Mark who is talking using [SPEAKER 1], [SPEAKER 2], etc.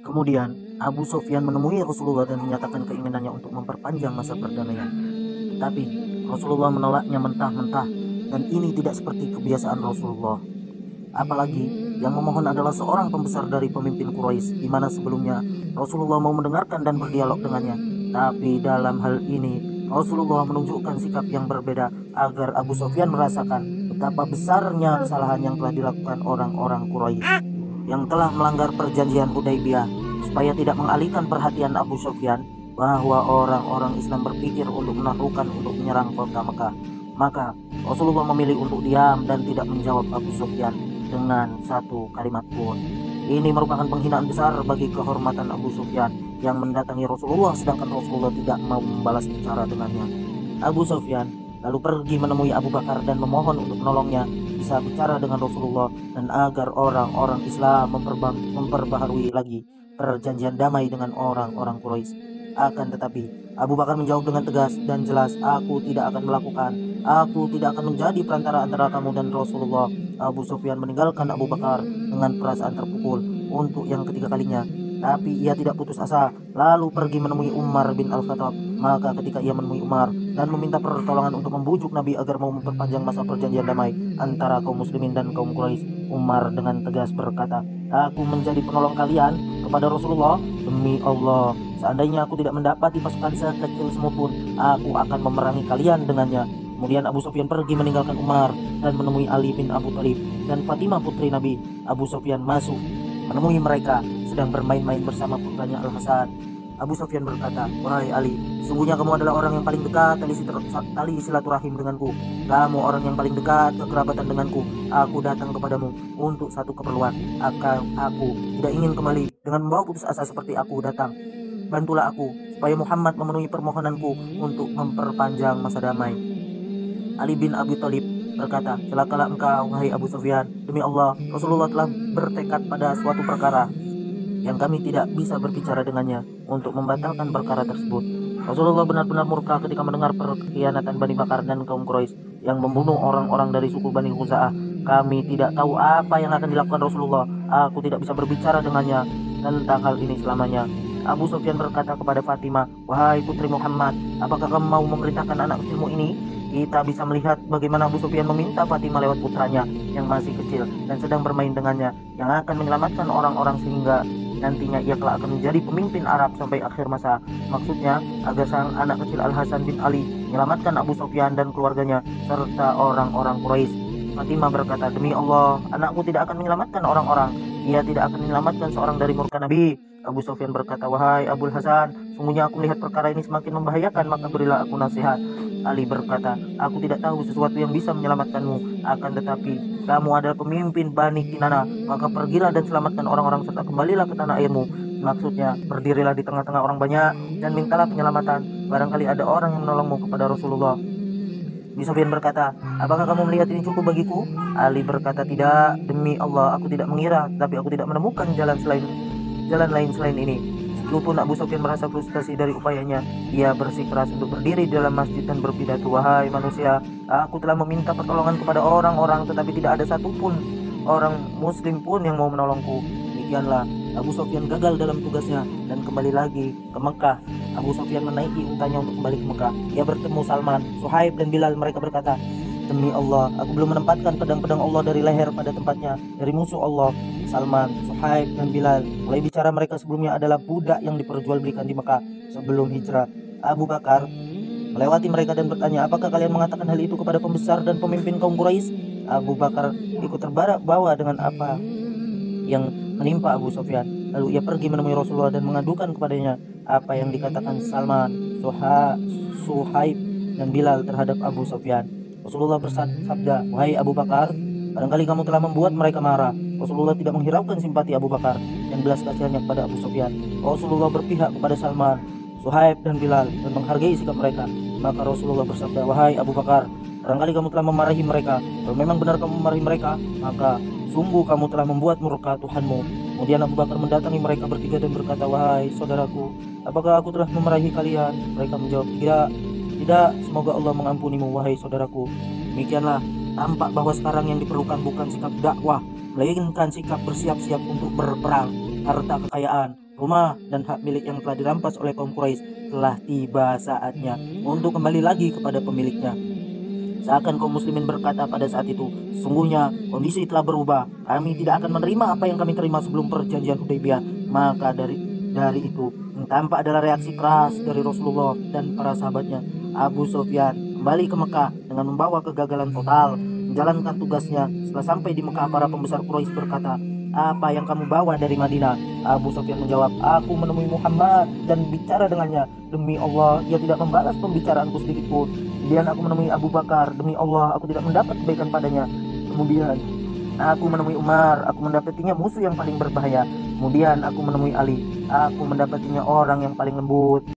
[SPEAKER 1] Kemudian Abu Sufyan menemui Rasulullah dan menyatakan keinginannya untuk memperpanjang masa perdamaian. Tetapi Rasulullah menolaknya mentah-mentah, dan ini tidak seperti kebiasaan Rasulullah. Apalagi yang memohon adalah seorang pembesar dari pemimpin Quraisy, di mana sebelumnya Rasulullah mau mendengarkan dan berdialog dengannya. Tapi dalam hal ini Rasulullah menunjukkan sikap yang berbeda agar Abu Sufyan merasakan betapa besarnya kesalahan yang telah dilakukan orang-orang Quraisy yang telah melanggar perjanjian Hudaybiyah, supaya tidak mengalihkan perhatian Abu Sufyan bahwa orang-orang Islam berpikir untuk menaklukkan untuk menyerang kota Mekah. Maka Rasulullah memilih untuk diam dan tidak menjawab Abu Sufyan dengan satu kalimat pun. Ini merupakan penghinaan besar bagi kehormatan Abu Sufyan yang mendatangi Rasulullah sedangkan Rasulullah tidak mau membalas bicara dengannya. Abu Sufyan lalu pergi menemui Abu Bakar dan memohon untuk menolongnya bisa bicara dengan Rasulullah dan agar orang-orang Islam memperbaharui lagi perjanjian damai dengan orang-orang Quraisy. Akan tetapi Abu Bakar menjawab dengan tegas dan jelas, "Aku tidak akan melakukan. Aku tidak akan menjadi perantara antara kamu dan Rasulullah." Abu Sufyan meninggalkan Abu Bakar dengan perasaan terpukul untuk yang ketiga kalinya. Tapi ia tidak putus asa, lalu pergi menemui Umar bin Al-Khattab. Maka ketika ia menemui Umar dan meminta pertolongan untuk membujuk Nabi agar mau memperpanjang masa perjanjian damai antara kaum muslimin dan kaum Quraisy, Umar dengan tegas berkata, "Aku menjadi penolong kalian kepada Rasulullah. Demi Allah, seandainya aku tidak mendapati pasukan sekecil semut pun, aku akan memerangi kalian dengannya." Kemudian Abu Sufyan pergi meninggalkan Umar dan menemui Ali bin Abu Thalib dan Fatimah putri Nabi. Abu Sufyan masuk menemui mereka sedang bermain-main bersama putranya Al-Hasan. Abu Sufyan berkata, "Wahai Ali, sungguhnya kamu adalah orang yang paling dekat tali silaturahim denganku. Kamu orang yang paling dekat kekerabatan denganku. Aku datang kepadamu untuk satu keperluan. Aku tidak ingin kembali dengan membawa putus asa seperti aku datang. Bantulah aku supaya Muhammad memenuhi permohonanku untuk memperpanjang masa damai." Ali bin Abi Thalib berkata, "Celakalah engkau, wahai Abu Sufyan. Demi Allah, Rasulullah telah bertekad pada suatu perkara yang kami tidak bisa berbicara dengannya untuk membatalkan perkara tersebut." Rasulullah benar-benar murka ketika mendengar perkhianatan Bani Bakar dan kaum Quraisy yang membunuh orang-orang dari suku Bani Khuza'ah. "Kami tidak tahu apa yang akan dilakukan Rasulullah. Aku tidak bisa berbicara dengannya tentang hal ini selamanya." Abu Sufyan berkata kepada Fatimah, "Wahai putri Muhammad, apakah kamu mau memerintahkan anak kecilmu ini?" Kita bisa melihat bagaimana Abu Sufyan meminta Fatimah lewat putranya yang masih kecil dan sedang bermain dengannya, yang akan menyelamatkan orang-orang sehingga nantinya ia kelak akan menjadi pemimpin Arab sampai akhir masa. Maksudnya agar sang anak kecil Al-Hasan bin Ali menyelamatkan Abu Sufyan dan keluarganya serta orang-orang Quraisy. Fatimah berkata, "Demi Allah, anakku tidak akan menyelamatkan orang-orang. Ia tidak akan menyelamatkan seorang dari murka Nabi." Abu Sufyan berkata, "Wahai Abul Hasan, sungguhnya aku melihat perkara ini semakin membahayakan, maka berilah aku nasihat." Ali berkata, "Aku tidak tahu sesuatu yang bisa menyelamatkanmu, akan tetapi kamu adalah pemimpin Bani Kinana, maka pergilah dan selamatkan orang-orang serta kembalilah ke tanah airmu." Maksudnya, berdirilah di tengah-tengah orang banyak dan mintalah penyelamatan, barangkali ada orang yang menolongmu kepada Rasulullah. Abi Sufyan berkata, "Apakah kamu melihat ini cukup bagiku?" Ali berkata, "Tidak, demi Allah, aku tidak mengira, tapi aku tidak menemukan jalan lain selain ini." Meskipun Abu Sufyan merasa frustasi dari upayanya, ia bersikeras untuk berdiri di dalam masjid dan berpidato, "Wahai manusia, aku telah meminta pertolongan kepada orang-orang, tetapi tidak ada satupun orang muslim pun yang mau menolongku." Demikianlah Abu Sufyan gagal dalam tugasnya dan kembali lagi ke Mekah. Abu Sufyan menaiki untanya untuk kembali ke Mekah. Ia bertemu Salman, Suhaib dan Bilal. Mereka berkata, "Demi Allah, aku belum menempatkan pedang-pedang Allah dari leher pada tempatnya dari musuh Allah." Salman, Suhaib dan Bilal mulai bicara. Mereka sebelumnya adalah budak yang diperjualbelikan di Mekah sebelum hijrah. Abu Bakar melewati mereka dan bertanya, "Apakah kalian mengatakan hal itu kepada pembesar dan pemimpin kaum Quraisy?" Abu Bakar ikut terbawa dengan apa yang menimpa Abu Sufyan. Lalu ia pergi menemui Rasulullah dan mengadukan kepadanya apa yang dikatakan Salman, Suhaib dan Bilal terhadap Abu Sufyan. Rasulullah bersabda, "Wahai Abu Bakar, barangkali kamu telah membuat mereka marah." Rasulullah tidak menghiraukan simpati Abu Bakar dan belas kasihannya kepada Abu Sufyan. Rasulullah berpihak kepada Salman, Suhaib dan Bilal dan menghargai sikap mereka. Maka Rasulullah bersabda, "Wahai Abu Bakar, barangkali kamu telah memarahi mereka. Kalau memang benar kamu memarahi mereka, maka sungguh kamu telah membuat murka Tuhanmu." Kemudian Abu Bakar mendatangi mereka bertiga dan berkata, "Wahai saudaraku, apakah aku telah memarahi kalian?" Mereka menjawab, "Tidak, tidak, semoga Allah mengampunimu, wahai saudaraku." Demikianlah tampak bahwa sekarang yang diperlukan bukan sikap dakwah, melainkan sikap bersiap-siap untuk berperang. harta kekayaan, rumah, dan hak milik yang telah dirampas oleh kaum Quraisy, telah tiba saatnya untuk kembali lagi kepada pemiliknya. Seakan kaum muslimin berkata pada saat itu, sungguhnya kondisi telah berubah. Kami tidak akan menerima apa yang kami terima sebelum perjanjian Hudaybiyah. Maka dari itu, yang tampak adalah reaksi keras dari Rasulullah dan para sahabatnya. Abu Sufyan kembali ke Mekah dengan membawa kegagalan total menjalankan tugasnya. Setelah sampai di Mekah, para pembesar Quraisy berkata, apa yang kamu bawa dari Madinah? Abu Sufyan menjawab, aku menemui Muhammad dan bicara dengannya. Demi Allah, ia tidak membalas pembicaraanku sedikit pun. Kemudian aku menemui Abu Bakar, demi Allah aku tidak mendapat kebaikan padanya. Kemudian aku menemui Umar, aku mendapatinya musuh yang paling berbahaya. Kemudian aku menemui Ali, aku mendapatinya orang yang paling lembut.